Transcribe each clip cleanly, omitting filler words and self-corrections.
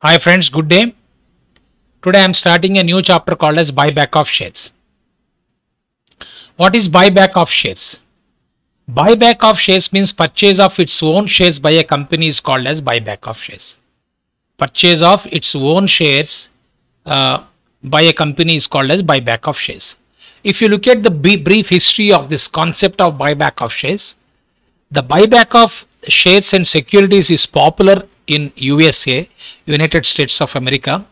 Hi friends, good day. Today I am starting a new chapter called as buyback of shares. What is buyback of shares? Buyback of shares means purchase of its own shares by a company is called as buyback of shares. Purchase of its own shares by a company is called as buyback of shares. If you look at the brief history of this concept of buyback of shares, the buyback of shares and securities is popular in USA, United States of America.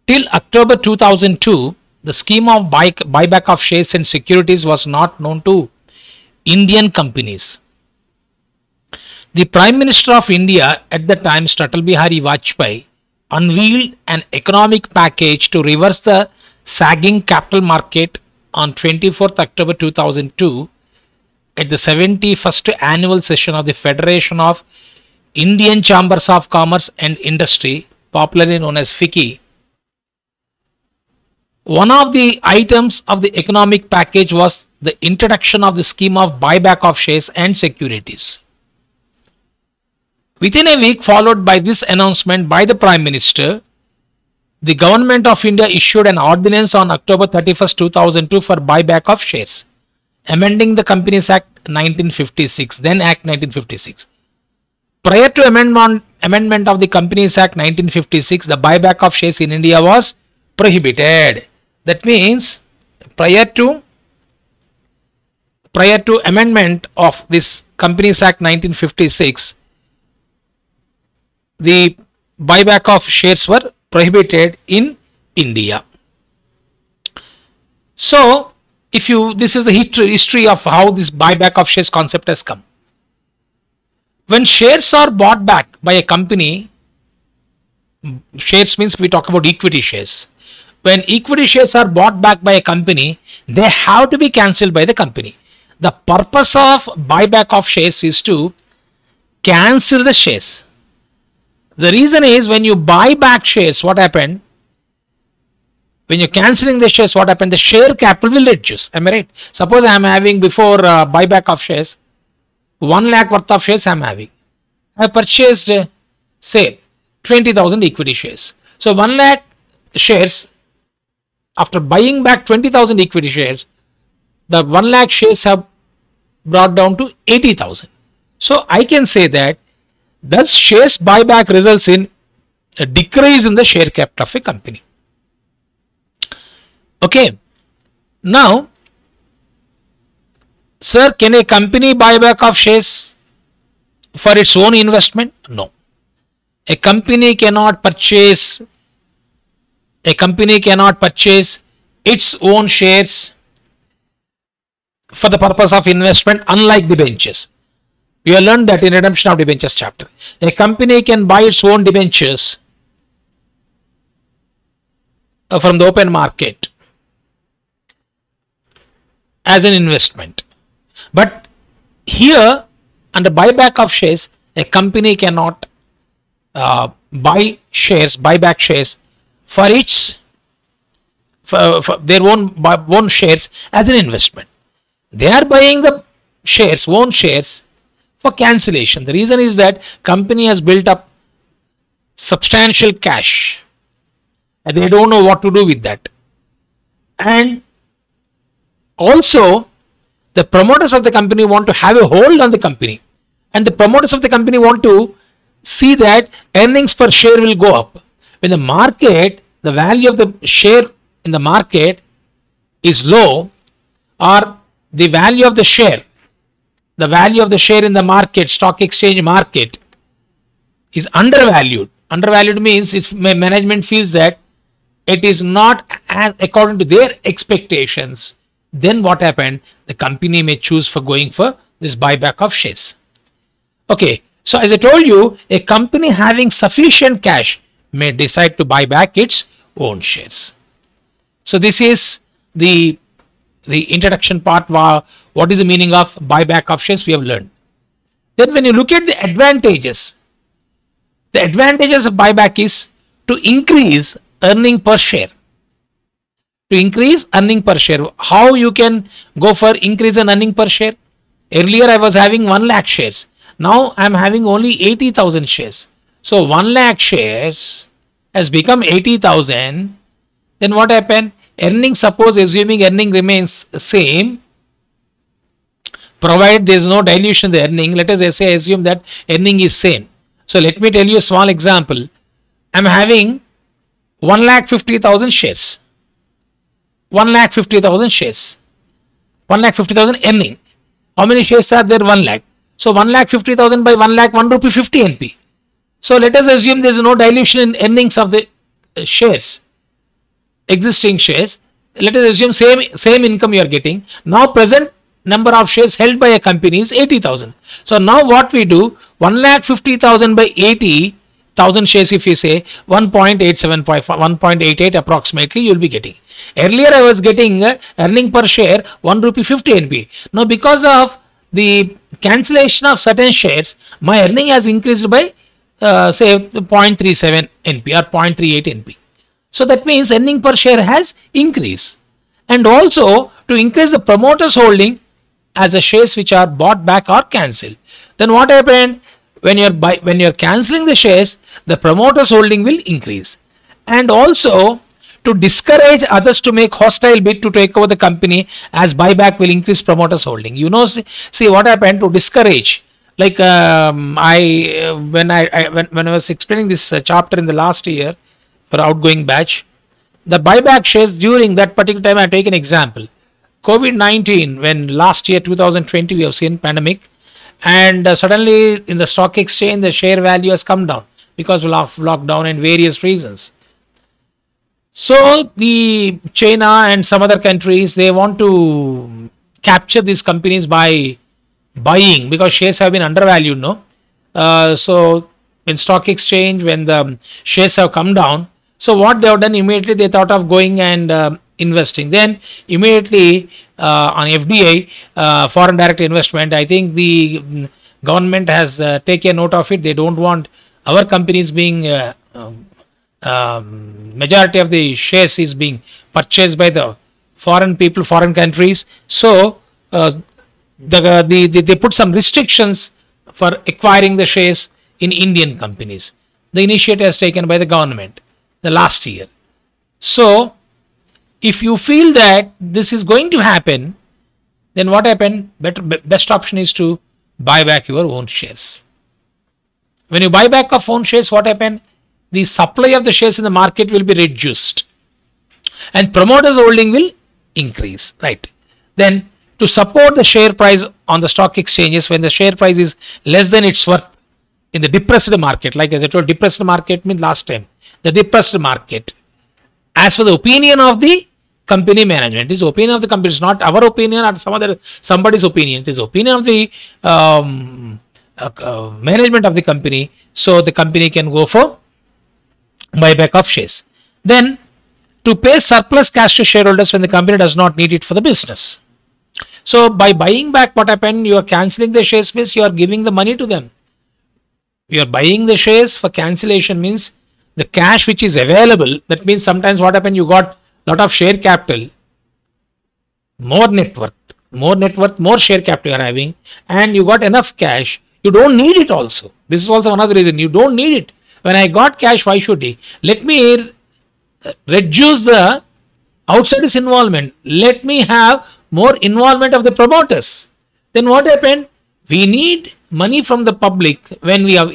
Till October 2002, the scheme of buyback of shares and securities was not known to Indian companies. The Prime Minister of India at the time, Atal Bihari Vajpayee, unveiled an economic package to reverse the sagging capital market on 24th October 2002 at the 71st annual session of the Federation of Indian Chambers of Commerce and Industry, popularly known as FICCI. One of the items of the economic package was the introduction of the scheme of buyback of shares and securities. Within a week followed by this announcement by the Prime Minister, the Government of India issued an ordinance on October 31st, 2002 for buyback of shares, amending the Companies Act 1956, then Act 1956. Prior to amendment of the Companies Act 1956, the buyback of shares in India was prohibited. That means prior to amendment of this Companies Act 1956, the buyback of shares were prohibited in India. So, this is the history of how this buyback of shares concept has come. When shares are bought back by a company, shares means we talk about equity shares. When equity shares are bought back by a company, they have to be cancelled by the company. The purpose of buyback of shares is to cancel the shares. The reason is when you buy back shares, what happened? When you're cancelling the shares, what happened? The share capital will reduce. Am I right? Suppose I am having before buyback of shares, 1 lakh worth of shares I am having. I purchased, say, 20,000 equity shares. So 1 lakh shares, after buying back 20,000 equity shares, the 1 lakh shares have brought down to 80,000. So I can say that thus shares buyback results in a decrease in the share capital of a company. Okay. Now, sir, can a company buy back of shares for its own investment? No. A company cannot purchase its own shares for the purpose of investment, unlike debentures. We have learned that in redemption of debentures chapter. A company can buy its own debentures from the open market as an investment. But here, under buyback of shares, a company cannot buy back shares for their own shares as an investment. They are buying the own shares for cancellation. The reason is that company has built up substantial cash and they don't know what to do with that. And also, the promoters of the company want to have a hold on the company, and the promoters of the company want to see that earnings per share will go up. When the market, the value of the share in the market is low, or the value of the share in the market, stock exchange market, is undervalued. Undervalued means if management feels that it is not as according to their expectations, then what happened? The company may choose for going for this buyback of shares. Okay, so as I told you, a company having sufficient cash may decide to buy back its own shares. So this is the introduction part. What is the meaning of buyback of shares? We have learned. Then when you look at the advantages of buyback is to increase earning per share. To increase earning per share. How you can go for increase in earning per share? Earlier I was having 1 lakh shares. Now I am having only 80,000 shares. So 1 lakh shares has become 80,000. Then what happened? Earning, suppose assuming earning remains same, provided there is no dilution in the earning, let us say assume that earning is same. So let me tell you a small example. I am having 1,50,000 shares. 1,50,000 shares. 1,50,000 earning. How many shares are there? 1 lakh. So 1,50,000 by 1 lakh, 1 rupee 50 NP. So let us assume there is no dilution in earnings of the shares, existing shares. Let us assume same income you are getting. Now present number of shares held by a company is 80,000. So now what we do, 1,50,000 by 80,000 shares, if you say 1.87, 1.88 approximately you will be getting. Earlier I was getting earning per share 1 rupee 50 NP. Now because of the cancellation of certain shares, my earning has increased by say 0.37 NP or 0.38 NP. So that means earning per share has increased. And also to increase the promoter's holding as the shares which are bought back or cancelled. Then what happened? When you're cancelling the shares, the promoter's holding will increase. And also to discourage others to make hostile bid to take over the company, as buyback will increase promoter's holding. You know, see what happened to discourage. Like when I was explaining this chapter in the last year for outgoing batch, the buyback shares during that particular time, I take an example. COVID-19, when last year 2020 we have seen pandemic, and suddenly in the stock exchange the share value has come down because of lockdown and various reasons. So the China and some other countries, they want to capture these companies by buying, because shares have been undervalued, no? So in stock exchange, when the shares have come down, so what they have done, immediately they thought of going and investing. Then immediately on FDI, foreign direct investment, I think the government has taken note of it. They don't want our companies being majority of the shares is being purchased by the foreign people, foreign countries. So they put some restrictions for acquiring the shares in Indian companies. The initiative is taken by the government the last year. So if you feel that this is going to happen, then what happened? Best option is to buy back your own shares. When you buy back of own shares, what happened? The supply of the shares in the market will be reduced and promoters holding will increase, right? Then to support the share price on the stock exchanges, when the share price is less than its worth in the depressed market, like as I told, depressed market means last time, the depressed market, as per the opinion of the company management, is opinion of the company, it's not our opinion or somebody's opinion, it is opinion of the management of the company. So the company can go for buyback of shares. Then to pay surplus cash to shareholders when the company does not need it for the business. So by buying back, what happened? You are cancelling the shares means you are giving the money to them. You are buying the shares for cancellation means the cash which is available. That means sometimes what happened? You got lot of share capital, more net worth, more share capital you are having, and you got enough cash. You don't need it also. This is also another reason. You don't need it. When I got cash, why should I? Let me reduce the outsider's involvement. Let me have more involvement of the promoters. Then what happened? We need money from the public when we have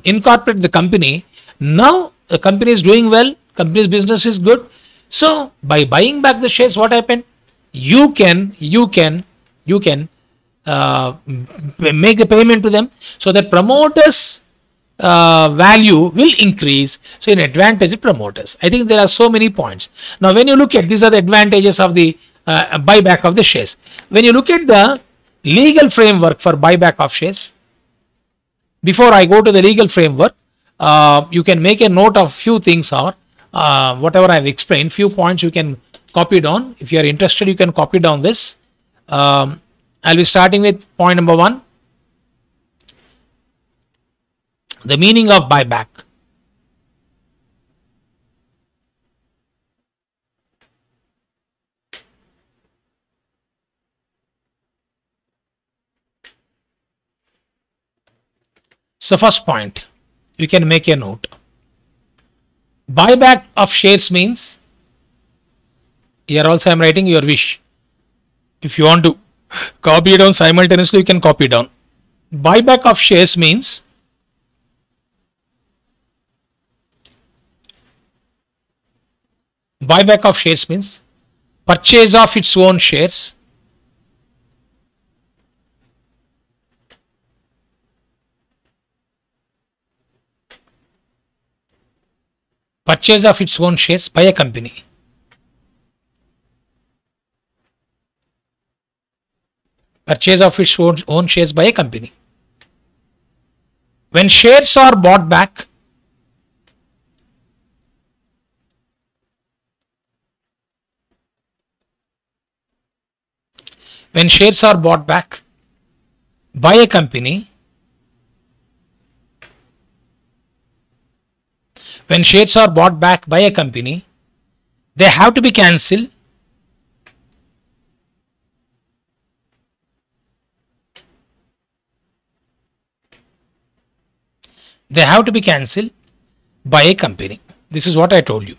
incorporate the company. Now the company is doing well, company's business is good. So by buying back the shares, what happened? You can make the payment to them, so that promoters value will increase. So in advantage of promoters. I think there are so many points. Now when you look at, these are the advantages of the buyback of the shares. When you look at the legal framework for buyback of shares, before I go to the legal framework, you can make a note of few things, or whatever I have explained, few points you can copy down. If you are interested, you can copy down this. I'll be starting with point number 1. The meaning of buyback. So first point, you can make a note. Buyback of shares means, here also I am writing your wish. If you want to copy it down simultaneously, you can copy it down. Buyback of shares means purchase of its own shares. Purchase of its own shares by a company. Purchase of its own shares by a company. When shares are bought back, by a company, when shares are bought back by a company, they have to be cancelled. They have to be cancelled by a company. This is what I told you.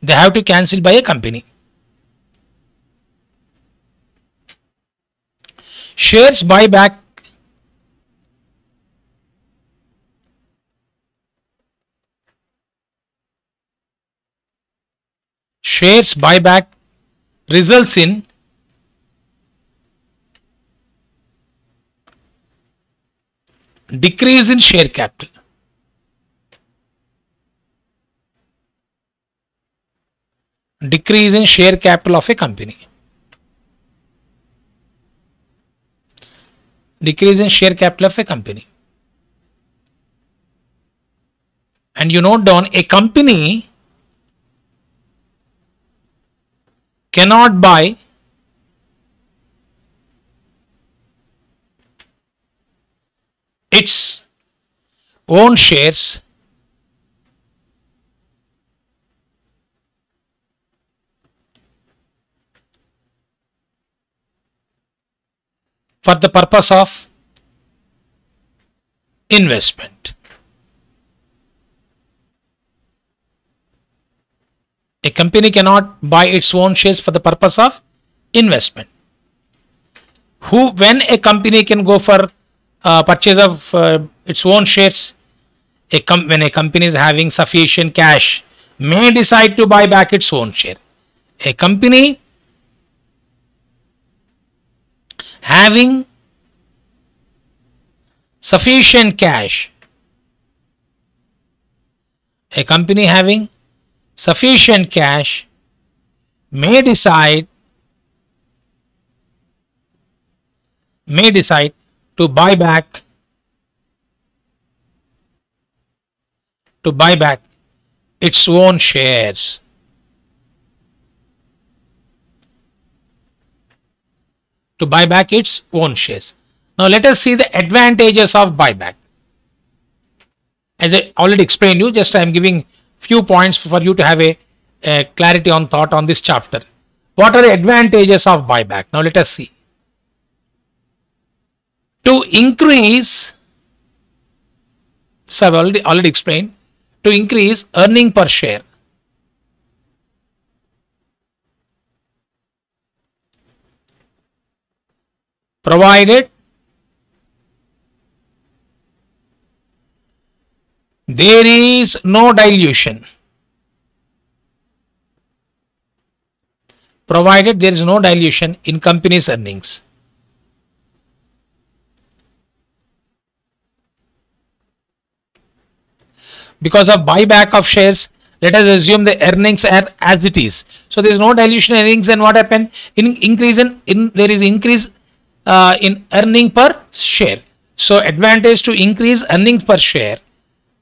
They have to cancel by a company. Shares buyback results in decrease in share capital. Decrease in share capital of a company. Decrease in share capital of a company. And you note down, a company cannot buy its own shares for the purpose of investment. A company cannot buy its own shares for the purpose of investment. When a company can go for purchase of its own shares? When a company is having sufficient cash, may decide to buy back its own share. A company having sufficient cash, may decide to buy back its own shares. Now let us see the advantages of buyback. As I already explained you, just I am giving few points for you to have a clarity on thought on this chapter. What are the advantages of buyback? Now let us see. To increase, so I have already explained, to increase earning per share. Provided there is no dilution. In company's earnings. Because of buyback of shares, let us assume the earnings are as it is. So there is no dilution in earnings, and what happened? There is increase in earning per share. So advantage to increase earnings per share.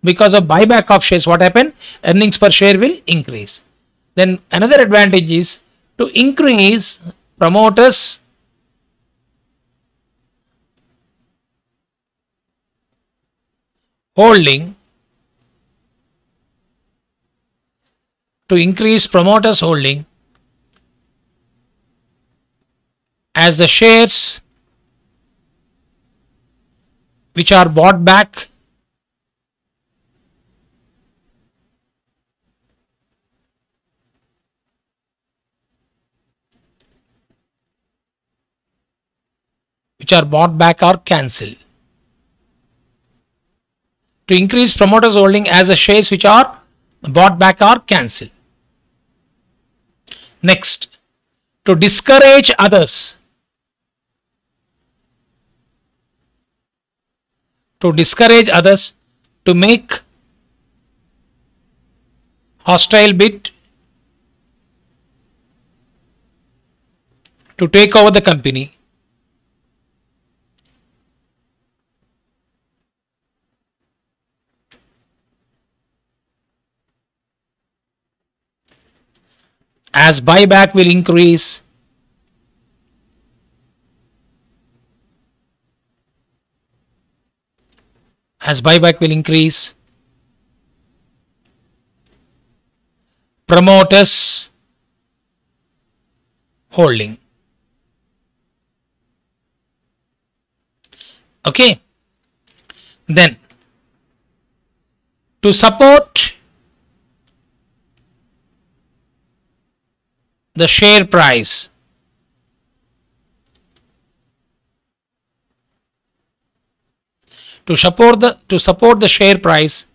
Because of buyback of shares, what happened? Earnings per share will increase. Then another advantage is to increase promoters' holding. As the shares which are bought back or cancelled. To increase promoters holding as a shares which are bought back or cancelled. Next, to discourage others. To discourage others to make hostile bid to take over the company. As buyback will increase, promoters holding. Okay. Then to support the share price, to support the share price,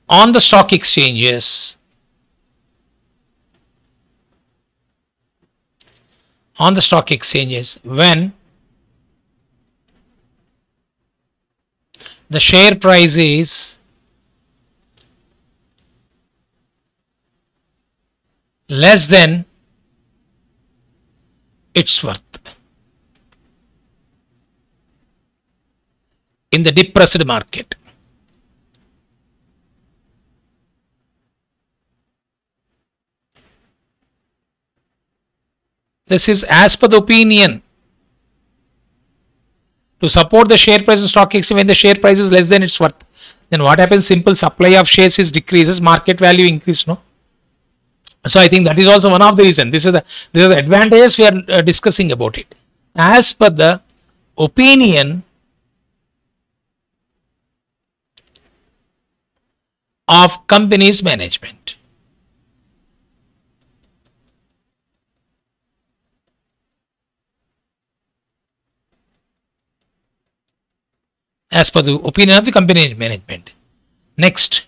on the stock exchanges, when the share price is less than its worth in the depressed market. This is as per the opinion. To support the share price in stock exchange when the share price is less than its worth. Then what happens? Simple, supply of shares is decreases, market value increase, no? So I think that is also one of the reasons. These are the advantages we are discussing about it. As per the opinion of company's management. As per the opinion of the company management. Next,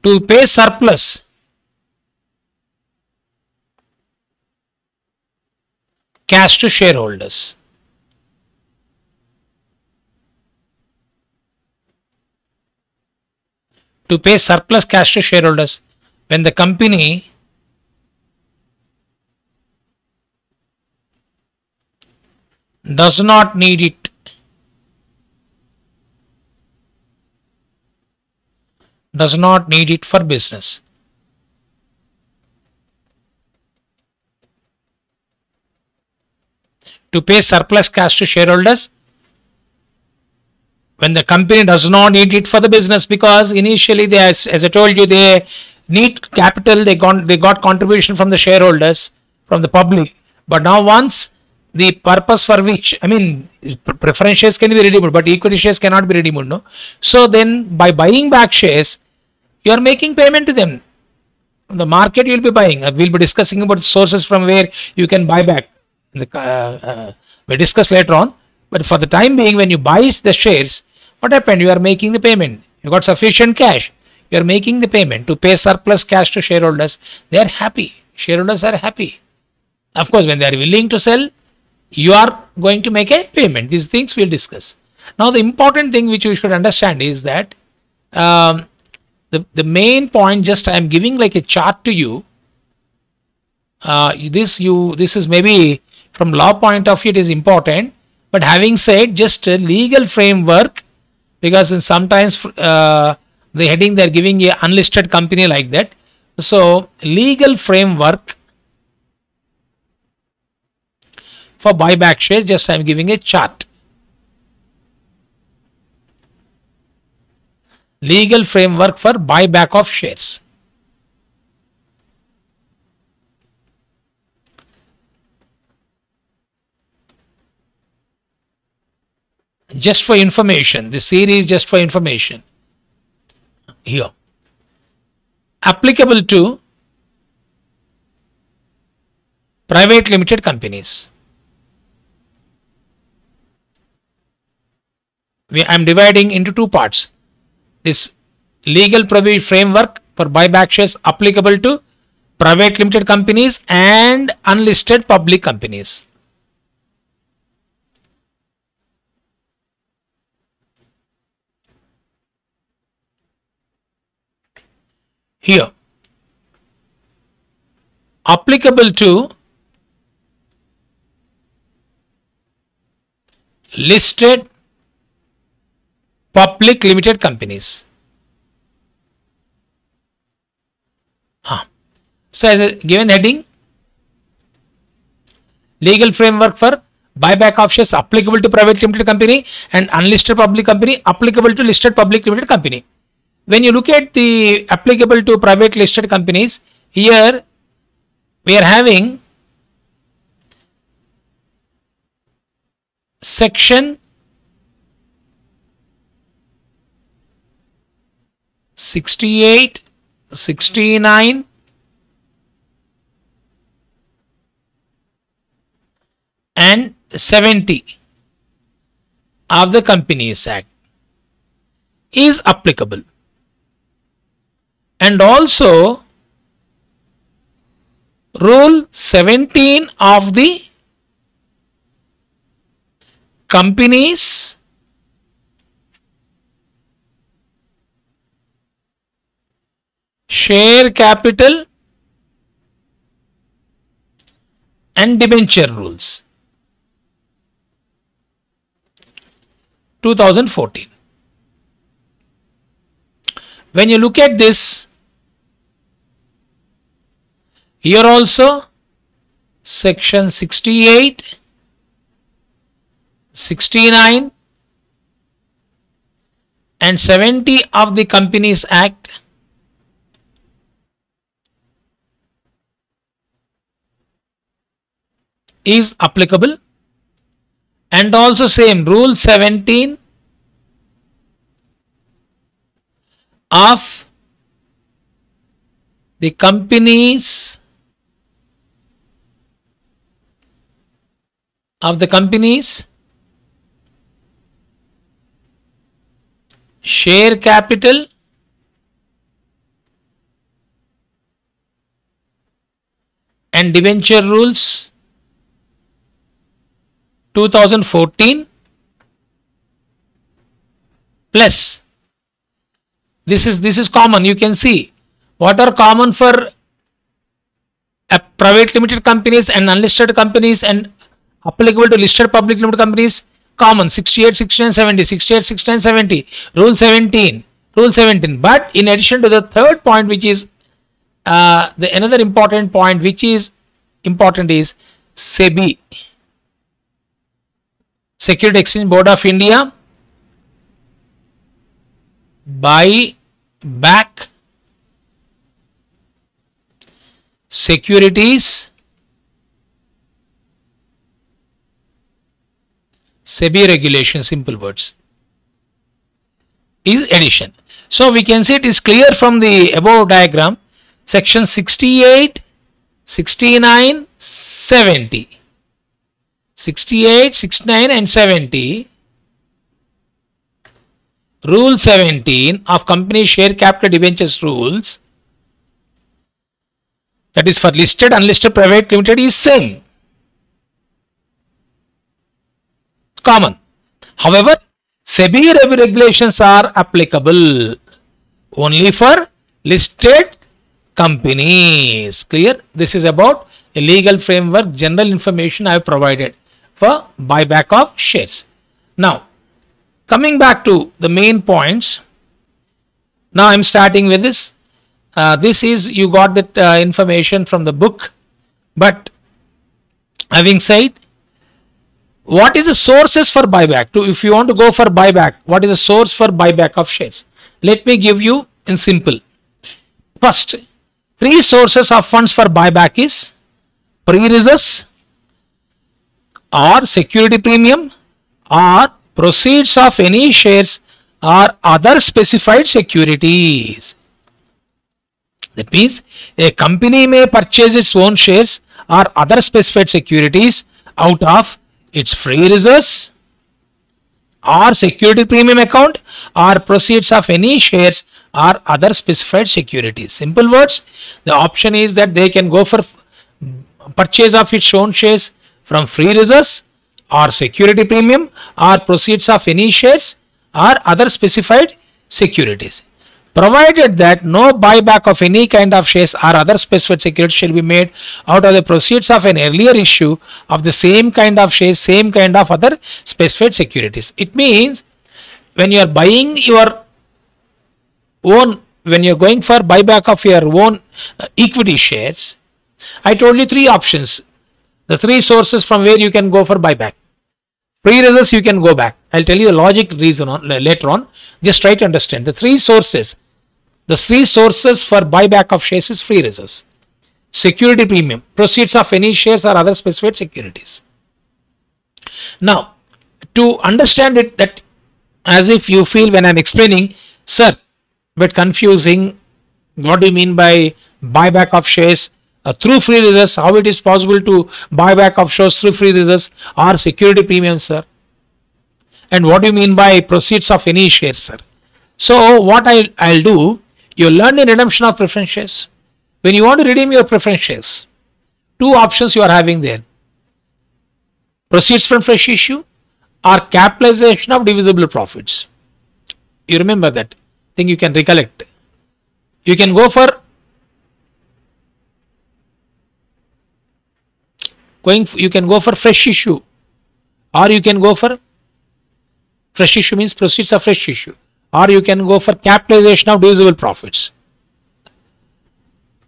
to pay surplus cash to shareholders. To pay surplus cash to shareholders when the company does not need it for business. To pay surplus cash to shareholders when the company does not need it for the business, because initially they, as I told you, they need capital, they got contribution from the shareholders, from the public, but now once the purpose for which, I mean, preference shares can be redeemed, but equity shares cannot be redeemed, no? So then by buying back shares, you are making payment to them. From the market you will be buying. We'll be discussing about sources from where you can buy back. We'll discuss later on. But for the time being, when you buy the shares, what happened? You are making the payment. You got sufficient cash. You are making the payment to pay surplus cash to shareholders. They are happy. Shareholders are happy. Of course, when they are willing to sell, you are going to make a payment. These things we'll discuss. Now, the important thing which you should understand is that the main point, just I am giving like a chart to you. This is maybe from law point of view it is important, but having said, just a legal framework, because in sometimes the heading they are giving a unlisted company like that. So legal framework for buyback shares, just I am giving a chart. Legal framework for buyback of shares. just for information. This series just for information. Here, applicable to private limited companies. I am dividing into two parts. This legal provision framework for buyback shares applicable to private limited companies and unlisted public companies. Here, applicable to listed public limited companies. So as a given heading, legal framework for buyback of shares applicable to private limited company and unlisted public company applicable to listed public limited company. When you look at the applicable to private listed companies, here we are having section 68, 69 and 70 of the Companies Act is applicable, and also Rule 17 of the Companies Share Capital and Debenture Rules 2014. When you look at this, here also section 68, 69 and 70 of the Companies Act is applicable, and also same Rule 17 of the Companies Share Capital and Debenture Rules 2014, plus this is common. You can see what are common for private limited companies and unlisted companies and applicable to listed public limited companies. Common 68, 69, 70, 68, 69, 70, Rule 17, But in addition to the third point, which is another important point, which is important, is SEBI, Security Exchange Board of India, buyback securities, SEBI regulation, simple words, is addition. So we can see it is clear from the above diagram, section 68, 69, 70. 68, 69 and 70, Rule 17 of Company Share Capital Debentures Rules, that is for listed, unlisted, private, limited, is same, common. However, SEBI regulations are applicable only for listed companies. Clear? This is about a legal framework, general information I have provided for buyback of shares. Now, coming back to the main points, now I am starting with this. This is, you got that information from the book, but having said, what is the sources for buyback? If you want to go for buyback, what is the source for buyback of shares? Let me give you in simple. First, three sources of funds for buyback is pre-reserves or security premium or proceeds of any shares or other specified securities. That means a company may purchase its own shares or other specified securities out of its free reserves or security premium account or proceeds of any shares or other specified securities. Simple words, the option is that they can go for purchase of its own shares from free reserves or security premium or proceeds of any shares or other specified securities, provided that no buyback of any kind of shares or other specified securities shall be made out of the proceeds of an earlier issue of the same kind of shares, same kind of other specified securities. It means when you are buying your own, when you are going for buyback of your own equity shares, I told you three options, the three sources from where you can go for buyback. Free reserves you can go back. I'll tell you the logic reason later on. Just try to understand the three sources. The three sources for buyback of shares is free reserves, security premium, proceeds of any shares or other specified securities. Now, to understand it, that as if you feel when I'm explaining, sir, bit confusing, what do you mean by buyback of shares through free reserves? How it is possible to buy back of shares through free reserves or security premium, sir? And what do you mean by proceeds of any shares, sir? So what I'll do, you learn in redemption of preference shares. When you want to redeem your preference shares, two options you are having there: proceeds from fresh issue or capitalization of divisible profits. You remember that? I think you can recollect. You can go for fresh issue, or you can go for fresh issue means proceeds of fresh issue, or you can go for capitalization of divisible profits.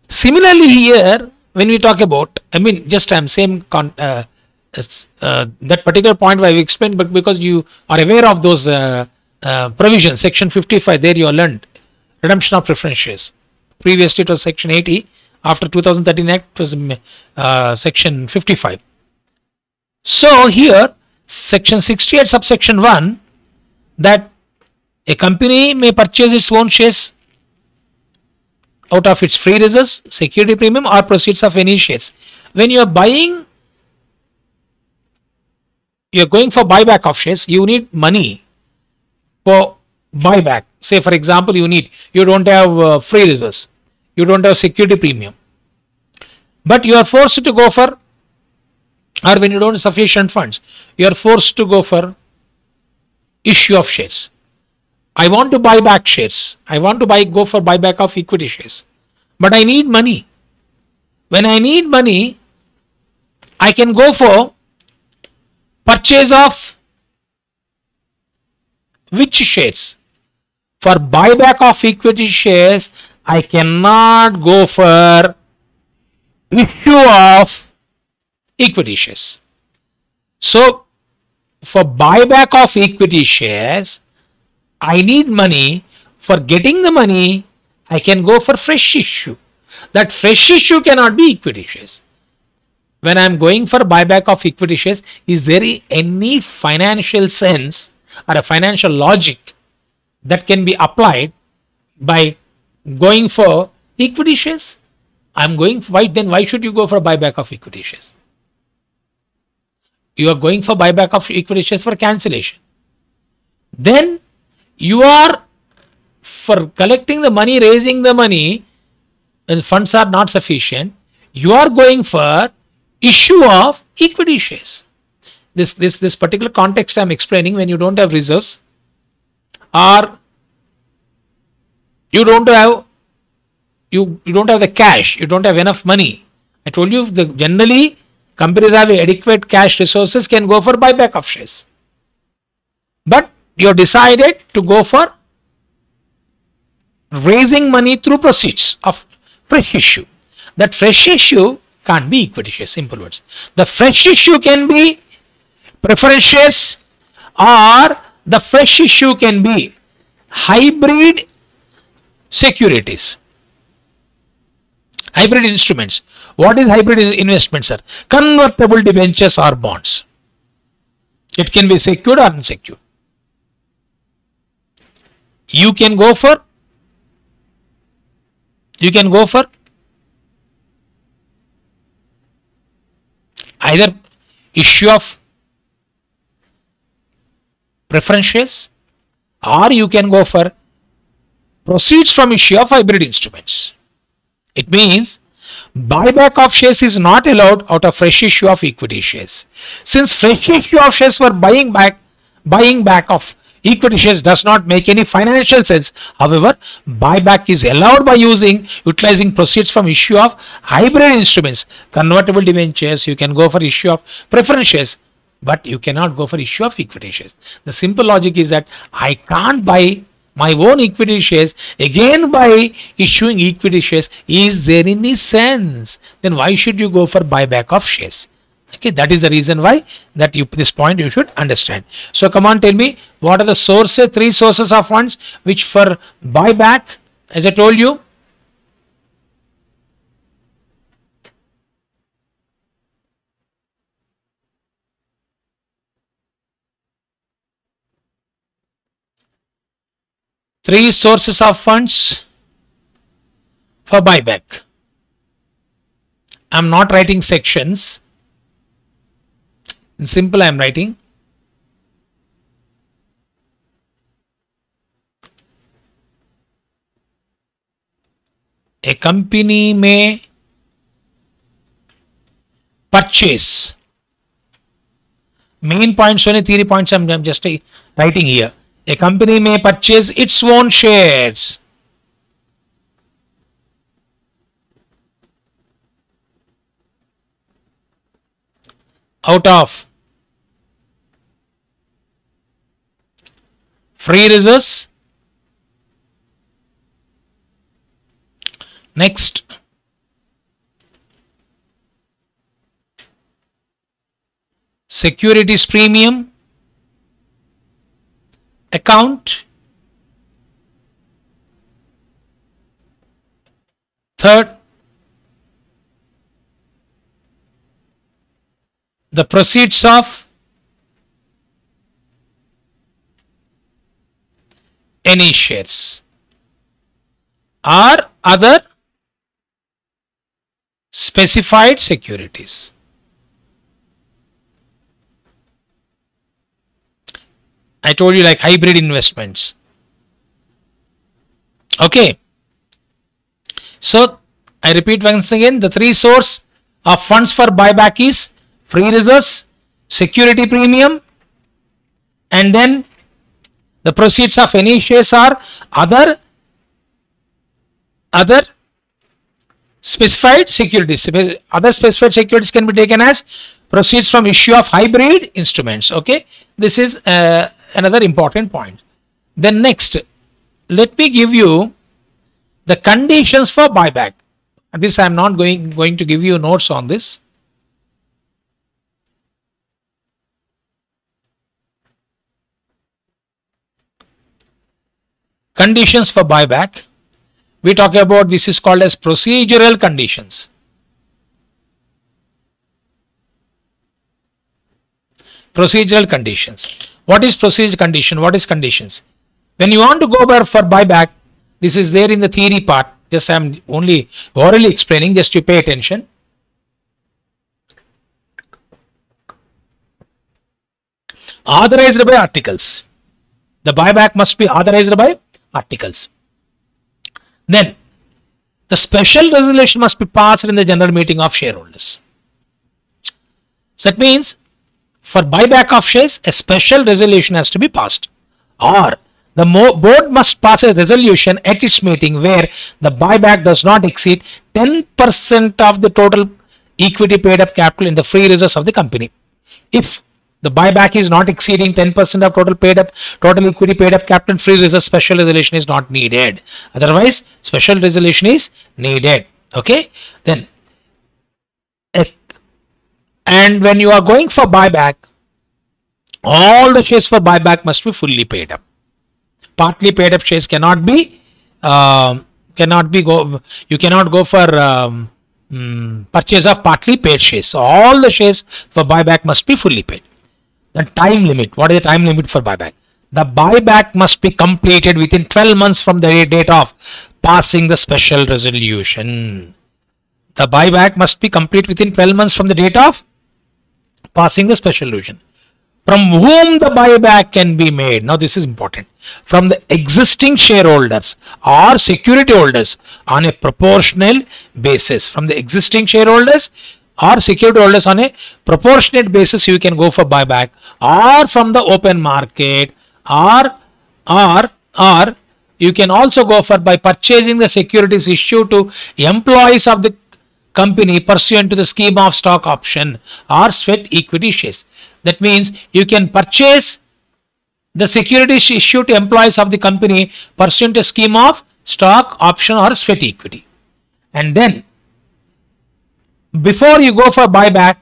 Similarly here, when we talk about, I mean, just I'm saying that particular point I've explained, but because you are aware of those provisions, section 55, there you are learned redemption of preference shares. Previously it was section 80. After 2013 Act, it was section 55. So here, section 68 subsection 1, that a company may purchase its own shares out of its free reserves, security premium or proceeds of any shares. When you are buying, you are going for buyback of shares, you need money for buyback. Say for example, you don't have free reserves, you don't have security premium, but you are forced to go for, or when you don't have sufficient funds, you are forced to go for issue of shares. I want to buy back shares. I want to go for buyback of equity shares, but I need money. When I need money, I can go for purchase of which shares? For buyback of equity shares, I cannot go for issue of equity shares. So for buyback of equity shares, I need money. For getting the money, I can go for fresh issue. That fresh issue cannot be equity shares. When I am going for buyback of equity shares, is there any financial sense or a financial logic that can be applied by going for equity shares? I'm going, why should you go for buyback of equity shares? You are going for buyback of equity shares for cancellation. Then you are for collecting the money, raising the money, when funds are not sufficient, you are going for issue of equity shares. This particular context I am explaining, when you don't have reserves or you don't have the cash, you don't have enough money. I told you generally companies have adequate cash resources, can go for buyback of shares. But you have decided to go for raising money through proceeds of fresh issue. That fresh issue can't be equity shares, simple words. The fresh issue can be preference shares, or the fresh issue can be hybrid securities, hybrid instruments. What is hybrid investments, sir? Convertible debentures or bonds. It can be secured or unsecured. You can go for either issue of preference shares, or you can go for proceeds from issue of hybrid instruments. It means buyback of shares is not allowed out of fresh issue of equity shares. Since fresh issue of shares for buying back of equity shares does not make any financial sense. However, buyback is allowed by utilizing proceeds from issue of hybrid instruments, convertible debentures. You can go for issue of preference shares, but you cannot go for issue of equity shares. The simple logic is that I can't buy my own equity shares again by issuing equity shares. Is there any sense? Then why should you go for buyback of shares? Okay, that is the reason why this point you should understand. So come on, tell me, what are the sources, 3 sources of funds which for buyback, as I told you? Three sources of funds for buyback. I am not writing sections. In simple, I am writing a company may purchase. Main points only, theory points I am just writing here. A company may purchase its own shares out of free reserves. Next, securities premium account. Third, the proceeds of any shares or other specified securities. I told you, like hybrid investments. Okay. So I repeat once again, the 3 sources of funds for buyback is free reserves, security premium, and then the proceeds of any shares are other specified securities. Other specified securities can be taken as proceeds from issue of hybrid instruments. Okay, this is another important point. Then next, let me give you the conditions for buyback. This I am not going to give you notes on this. Conditions for buyback. We talk about, this is called as procedural conditions. Procedural conditions. What is procedural condition? What is conditions? When you want to go for buyback, this is there in the theory part. Just I am only orally explaining, just to pay attention. Authorized by articles. The buyback must be authorized by articles. Then the special resolution must be passed in the general meeting of shareholders. So that means for buyback of shares, a special resolution has to be passed, or the board must pass a resolution at its meeting where the buyback does not exceed 10% of the total equity paid up capital in the free reserves of the company. If the buyback is not exceeding 10% of total equity paid up capital in free reserves, special resolution is not needed. Otherwise, special resolution is needed. Okay. Then, and when you are going for buyback, all the shares for buyback must be fully paid up. Partly paid up shares cannot be you cannot go for purchase of partly paid shares. So all the shares for buyback must be fully paid. The time limit. What is the time limit for buyback? the buyback must be completed within 12 months from the date of passing the special resolution. The buyback must be complete within 12 months from the date of passing the special resolution. From whom the buyback can be made? Now this is important. From the existing shareholders or security holders on a proportional basis. From the existing shareholders or security holders on a proportionate basis, you can go for buyback, or from the open market, or you can also go for by purchasing the securities issued to employees of the company pursuant to the scheme of stock option or sweat equity shares. That means you can purchase the securities issued to employees of the company pursuant to a scheme of stock option or sweat equity. And then before you go for buyback,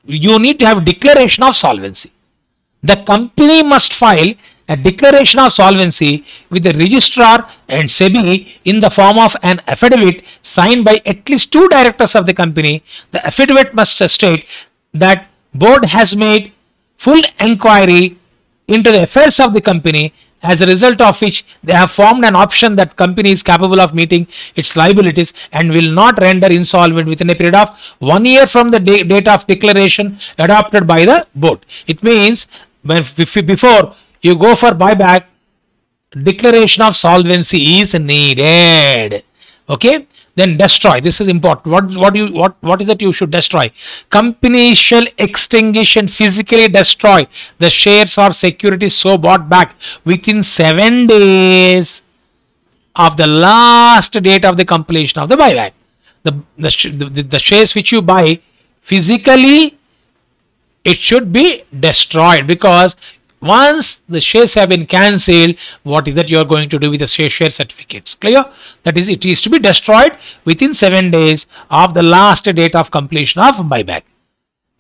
you need to have declaration of solvency. The company must file a declaration of solvency with the registrar and SEBI in the form of an affidavit signed by at least 2 directors of the company. The affidavit must state that board has made full inquiry into the affairs of the company, as a result of which they have formed an option that company is capable of meeting its liabilities and will not render insolvent within a period of 1 year from the date of declaration adopted by the board. It means before you go for buyback, declaration of solvency is needed. Okay. Then destroy. This is important. What is that you should destroy? Company shall extinguish and physically destroy the shares or securities so bought back within 7 days of the last date of the completion of the buyback. The shares which you buy physically, it should be destroyed, because once the shares have been cancelled, what is that you are going to do with the share certificates? Clear? That is, it is to be destroyed within 7 days of the last date of completion of buyback.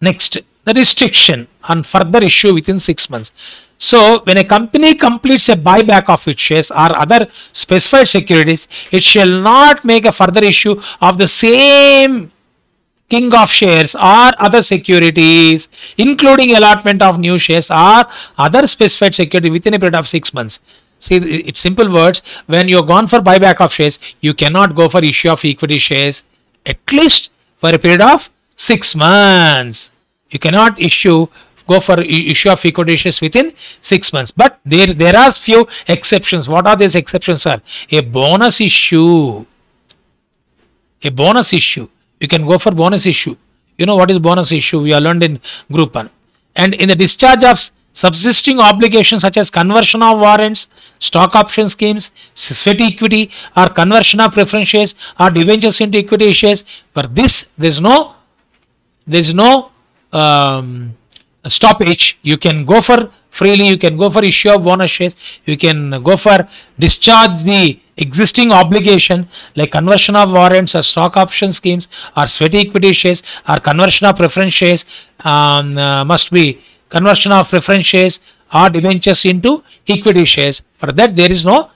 Next, the restriction on further issue within 6 months. So, when a company completes a buyback of its shares or other specified securities, it shall not make a further issue of the same king of shares or other securities, including allotment of new shares or other specified security within a period of 6 months. See, it's simple words. When you're gone for buyback of shares, you cannot go for issue of equity shares at least for a period of 6 months. You cannot go for issue of equity shares within 6 months. But there are few exceptions. What are these exceptions, sir? A bonus issue. A bonus issue. You can go for bonus issue. You know what is bonus issue? We are learned in group 1. And in the discharge of subsisting obligations such as conversion of warrants, stock option schemes, sweat equity, or conversion of preference shares or debentures into equity shares, for this there is no stoppage. You can go for freely. You can go for issue of bonus shares. You can go for discharge the existing obligation like conversion of warrants or stock option schemes or sweat equity shares or conversion of preference shares. Must be conversion of preference shares or debentures into equity shares. For that there is no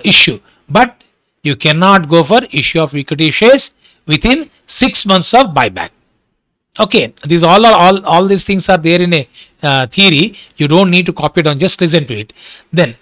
issue. But you cannot go for issue of equity shares within 6 months of buyback. Okay, these all these things are there in a theory. You don't need to copy it down, just listen to it. Then,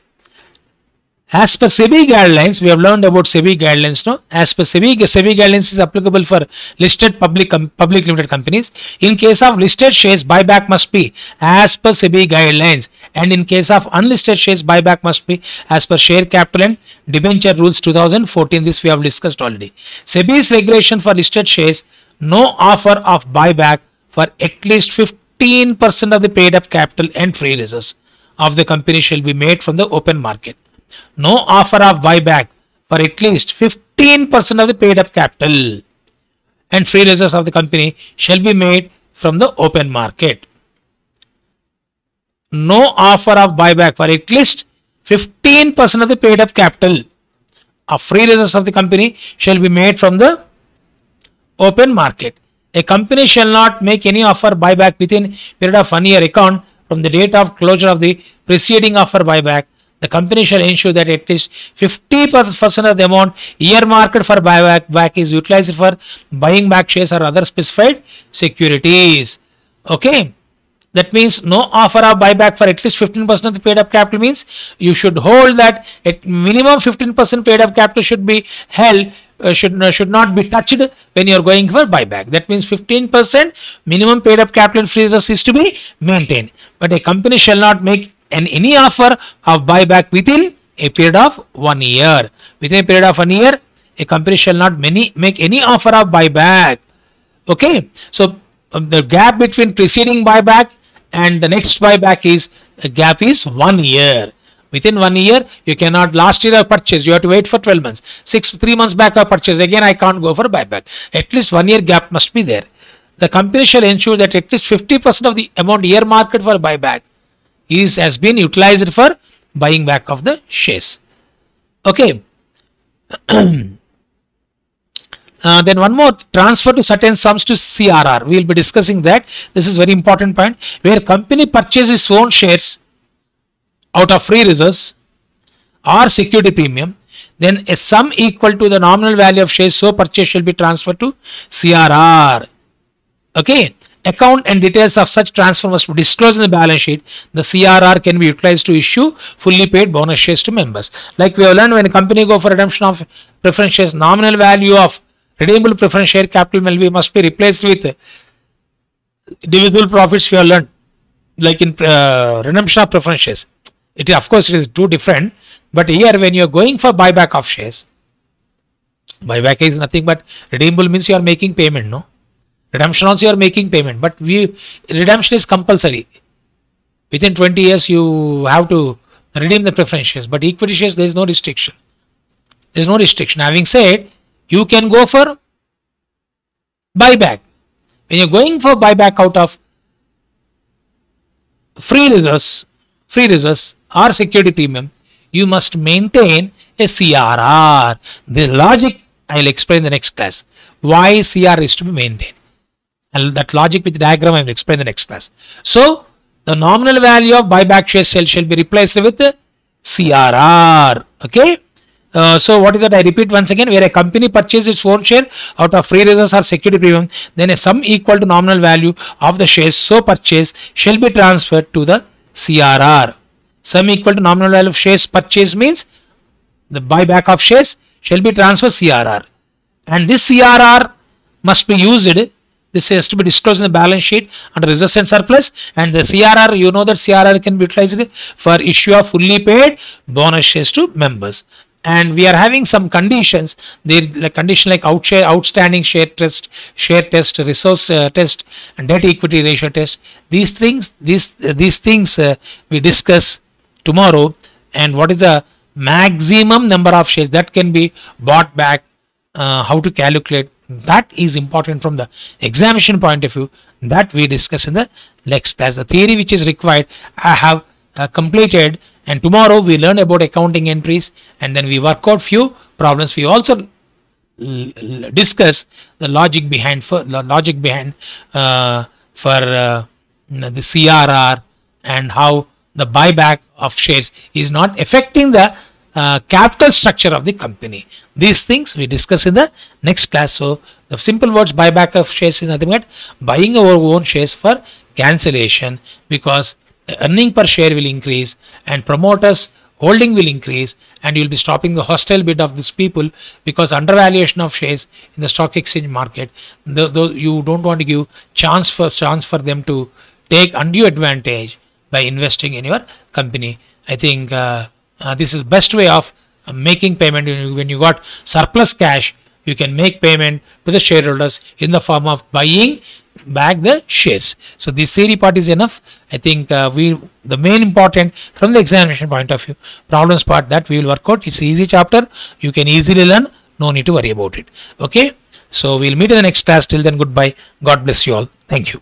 as per SEBI guidelines, we have learned about SEBI guidelines now. As per SEBI guidelines is applicable for listed public limited companies. In case of listed shares, buyback must be as per SEBI guidelines, and in case of unlisted shares, buyback must be as per share capital and debenture rules 2014. This we have discussed already. SEBI's regulation for listed shares: no offer of buyback for at least 15% of the paid up capital and free reserves of the company shall be made from the open market. No offer of buyback for at least 15% of the paid up capital and free reserves of the company shall be made from the open market. No offer of buyback for at least 15% of the paid up capital of free reserves of the company shall be made from the open market. A company shall not make any offer buyback within period of 1 year account from the date of closure of the preceding offer buyback. The company shall ensure that at least 50% of the amount earmarked for buyback is utilized for buying back shares or other specified securities. Okay. That means no offer of buyback for at least 15% of the paid up capital means you should hold that at minimum 15% paid up capital should be held, should not be touched when you are going for buyback. That means 15% minimum paid up capital free reserves is to be maintained. But a company shall not make any offer of buyback within a period of 1 year. Within a period of 1 year, a company shall not make any offer of buyback. Okay, so the gap between preceding buyback and the next buyback is gap is 1 year. Within 1 year, you cannot. Last year I purchased, you have to wait for 12 months. 3 months back I purchased, again I can't go for buyback. At least 1 year gap must be there. The company shall ensure that at least 50% of the amount earmarked for buyback has been utilized for buying back of the shares. Okay. Then one more, transfer to certain sums to CRR. We will be discussing that. This is very important point, where company purchases its own shares out of free reserves or security premium, then a sum equal to the nominal value of shares so purchased shall be transferred to CRR. Okay. Account and details of such transfer must be disclosed in the balance sheet. The CRR can be utilized to issue fully paid bonus shares to members. Like we have learned, when a company go for redemption of preference shares, nominal value of redeemable preference share capital must be replaced with divisible profits. We have learned, like in redemption of preference shares. Of course, it is too different. But here, when you are going for buyback of shares, buyback is nothing but redeemable means you are making payment, no? Redemption also you are making payment, but redemption is compulsory. Within 20 years, you have to redeem the preference shares. But equity shares, there is no restriction. There is no restriction. Having said, you can go for buyback. When you are going for buyback out of free reserves or security premium, you must maintain a CRR. The logic I will explain in the next class. Why CRR is to be maintained. And that logic with the diagram I will explain in the next class. So, the nominal value of buyback shares shall be replaced with CRR. Okay. So, what is that? I repeat once again, where a company purchases its own share out of free reserves or security premium, then a sum equal to nominal value of the shares so purchased shall be transferred to the CRR. Sum equal to nominal value of shares purchased means the buyback of shares shall be transferred CRR. And this CRR must be used. This has to be disclosed in the balance sheet under reserves and surplus, and the CRR, you know that CRR can be utilized for issue of fully paid bonus shares to members. And we are having some conditions. The condition like outstanding share test, resource test, and debt equity ratio test. These things we discuss tomorrow. And what is the maximum number of shares that can be bought back? How to calculate? That is important from the examination point of view. That we discuss in the next class. The theory which is required, I have completed, and tomorrow we learn about accounting entries, and then we work out few problems. We also discuss the logic behind the CRR and how the buyback of shares is not affecting the capital structure of the company. These things we discuss in the next class. So the simple words, buyback of shares is nothing but buying our own shares for cancellation, because the earning per share will increase and promoters holding will increase, and you will be stopping the hostile bid of these people, because undervaluation of shares in the stock exchange market, you don't want to give chance for them to take undue advantage by investing in your company. I think this is best way of making payment. When you got surplus cash, you can make payment to the shareholders in the form of buying back the shares. So this theory part is enough. I think the main important from the examination point of view, problems part, that we will work out. It's an easy chapter. You can easily learn. No need to worry about it. Okay. So we'll meet in the next class. Till then, goodbye. God bless you all. Thank you.